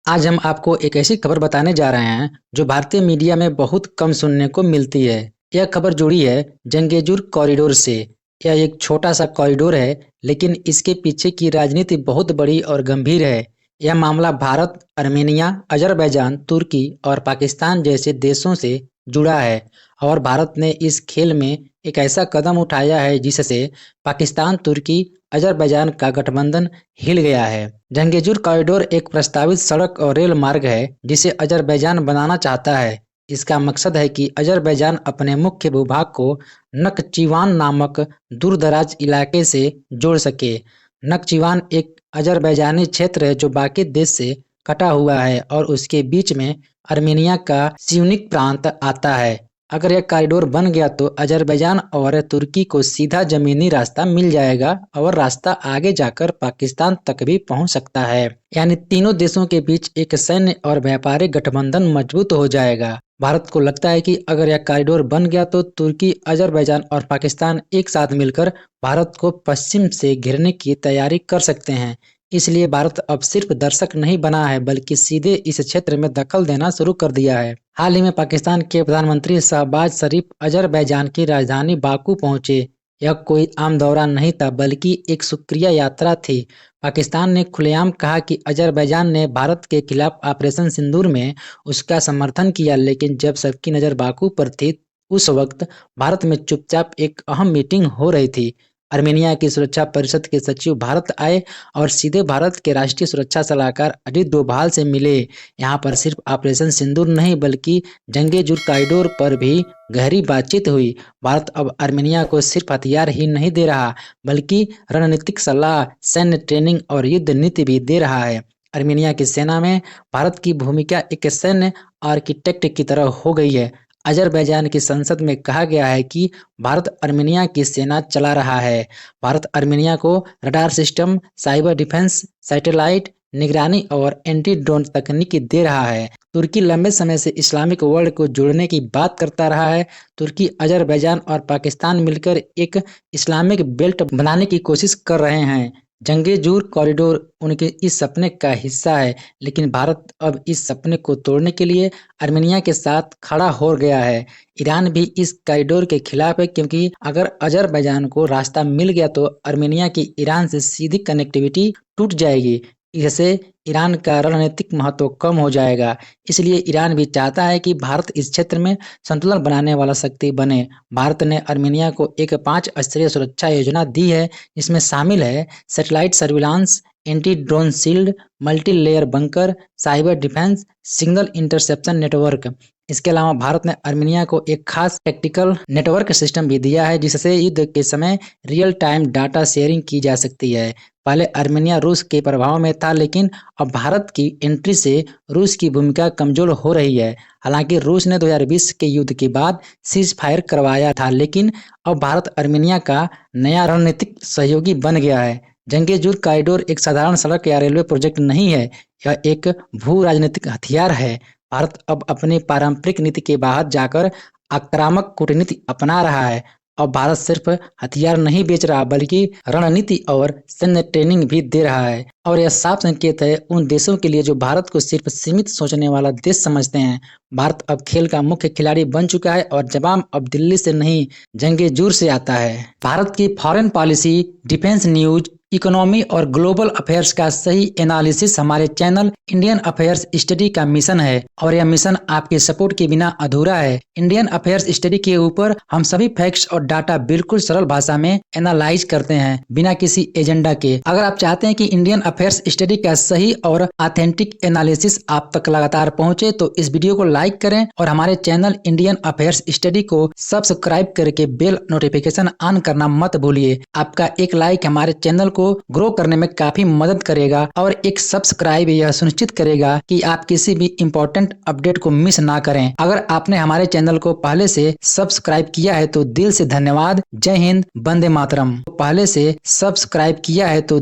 आज हम आपको एक ऐसी खबर बताने जा रहे हैं जो भारतीय मीडिया में बहुत कम सुनने को मिलती है। यह खबर जुड़ी है जंगेजुर कॉरिडोर से। यह एक छोटा सा कॉरिडोर है, लेकिन इसके पीछे की राजनीति बहुत बड़ी और गंभीर है। यह मामला भारत, अर्मेनिया, अजरबैजान, तुर्की और पाकिस्तान जैसे देशों से जुड़ा है। और भारत ने इस खेल में एक ऐसा कदम उठाया है जिससे पाकिस्तान, तुर्की, अजरबैजान का गठबंधन हिल गया है। जंगेजुर कॉरिडोर एक प्रस्तावित सड़क और रेल मार्ग है जिसे अजरबैजान बनाना चाहता है। इसका मकसद है कि अजरबैजान अपने मुख्य भूभाग को नक्चीवान नामक दूरदराज इलाके से जोड़ सके। नक्चीवान एक अजरबैजानी क्षेत्र है जो बाकी देश से कटा हुआ है और उसके बीच में अर्मेनिया का सियूनिक प्रांत आता है। अगर यह कॉरिडोर बन गया तो अजरबैजान और तुर्की को सीधा जमीनी रास्ता मिल जाएगा और रास्ता आगे जाकर पाकिस्तान तक भी पहुंच सकता है। यानी तीनों देशों के बीच एक सैन्य और व्यापारिक गठबंधन मजबूत हो जाएगा। भारत को लगता है कि अगर यह कॉरिडोर बन गया तो तुर्की, अजरबैजान और पाकिस्तान एक साथ मिलकर भारत को पश्चिम से घेरने की तैयारी कर सकते हैं। इसलिए भारत अब सिर्फ दर्शक नहीं बना है, बल्कि सीधे इस क्षेत्र में दखल देना शुरू कर दिया है। हाल ही में पाकिस्तान के प्रधानमंत्री शहबाज शरीफ अजरबैजान की राजधानी बाकू पहुंचे। यह कोई आम दौरा नहीं था, बल्कि एक शुक्रिया यात्रा थी। पाकिस्तान ने खुलेआम कहा कि अजरबैजान ने भारत के खिलाफ ऑपरेशन सिंदूर में उसका समर्थन किया, लेकिन जब सबकी नज़र बाकू पर थी, उस वक्त भारत में चुपचाप एक अहम मीटिंग हो रही थी। अर्मेनिया की सुरक्षा परिषद के सचिव भारत आए और सीधे भारत के राष्ट्रीय सुरक्षा सलाहकार अजित डोभाल से मिले। यहाँ पर सिर्फ ऑपरेशन सिंदूर नहीं, बल्कि जंगेजुर कॉरिडोर पर भी गहरी बातचीत हुई। भारत अब अर्मेनिया को सिर्फ हथियार ही नहीं दे रहा, बल्कि रणनीतिक सलाह, सैन्य ट्रेनिंग और युद्ध नीति भी दे रहा है। अर्मेनिया की सेना में भारत की भूमिका एक सैन्य आर्किटेक्ट की तरह हो गई है। अजरबैजान की संसद में कहा गया है कि भारत अर्मेनिया की सेना चला रहा है। भारत अर्मेनिया को radar system, cyber defence, satellite निगरानी और एंटी ड्रोन तकनीक दे रहा है। तुर्की लंबे समय से इस्लामिक वर्ल्ड को जोड़ने की बात करता रहा है। तुर्की, अजरबैजान और पाकिस्तान मिलकर एक इस्लामिक बेल्ट बनाने की कोशिश कर रहे हैं। जंगेजुर कॉरिडोर उनके इस सपने का हिस्सा है, लेकिन भारत अब इस सपने को तोड़ने के लिए अर्मेनिया के साथ खड़ा हो गया है। ईरान भी इस कॉरिडोर के खिलाफ है, क्योंकि अगर अजरबैजान को रास्ता मिल गया तो अर्मेनिया की ईरान से सीधी कनेक्टिविटी टूट जाएगी। इससे ईरान का रणनीतिक महत्व कम हो जाएगा। इसलिए ईरान भी चाहता है कि भारत इस क्षेत्र में संतुलन बनाने वाला शक्ति बने। भारत ने अर्मेनिया को एक 5 स्तरीय सुरक्षा योजना दी है, जिसमें शामिल है satellite surveillance, anti drone shield, multi layer bunker, cyber defence, signal interception network. इसके अलावा भारत ने अर्मेनिया को एक खास टैक्टिकल नेटवर्क सिस्टम भी दिया है, जिससे युद्ध के समय रियल टाइम डाटा शेयरिंग की जा सकती है। पहले अर्मेनिया रूस के प्रभाव में था, लेकिन अब भारत की एंट्री से रूस की भूमिका कमजोर हो रही है। हालांकि रूस ने 2020 के युद्ध के बाद सीज फायर करवाया था, लेकिन अब भारत अर्मेनिया का नया रणनीतिक सहयोगी बन गया है। जंगेजुर कॉरिडोर एक साधारण सड़क या रेलवे प्रोजेक्ट नहीं है, यह एक भू राजनीतिक हथियार है। भारत अब अपनी पारंपरिक नीति के बाहर जाकर आक्रामक कूटनीति अपना रहा है। अब भारत सिर्फ हथियार नहीं बेच रहा, बल्कि रणनीति और सैन्य ट्रेनिंग भी दे रहा है। और यह साफ संकेत है उन देशों के लिए जो भारत को सिर्फ सीमित सोचने वाला देश समझते हैं। भारत अब खेल का मुख्य खिलाड़ी बन चुका है और जवाब अब दिल्ली से नहीं, जंगेजुर से आता है। भारत की foreign policy, defence news, economy और ग्लोबल अफेयर्स का सही एनालिसिस हमारे चैनल इंडियन अफेयर्स स्टडी का मिशन है, और यह मिशन आपके सपोर्ट के बिना अधूरा है। इंडियन अफेयर्स स्टडी के ऊपर हम सभी फैक्ट्स और डाटा बिल्कुल सरल भाषा में एनालाइज करते हैं, बिना किसी एजेंडा के। अगर आप चाहते हैं कि इंडियन अफेयर्स स्टडी का सही और ऑथेंटिक एनालिसिस आप तक लगातार पहुंचे, तो इस वीडियो को लाइक करें और हमारे चैनल इंडियन अफेयर्स स्टडी को सब्सक्राइब करके बेल नोटिफिकेशन ऑन करना मत भूलिए। आपका एक लाइक हमारे चैनल को ग्रो करने में काफी मदद करेगा, और एक सब्सक्राइब यह सुनिश्चित करेगा कि आप किसी भी इंपॉर्टेंट अपडेट को मिस ना करें। अगर आपने हमारे चैनल को पहले से सब्सक्राइब किया है तो दिल से धन्यवाद। जय हिंद, वंदे मातरम। पहले से सब्सक्राइब किया है तो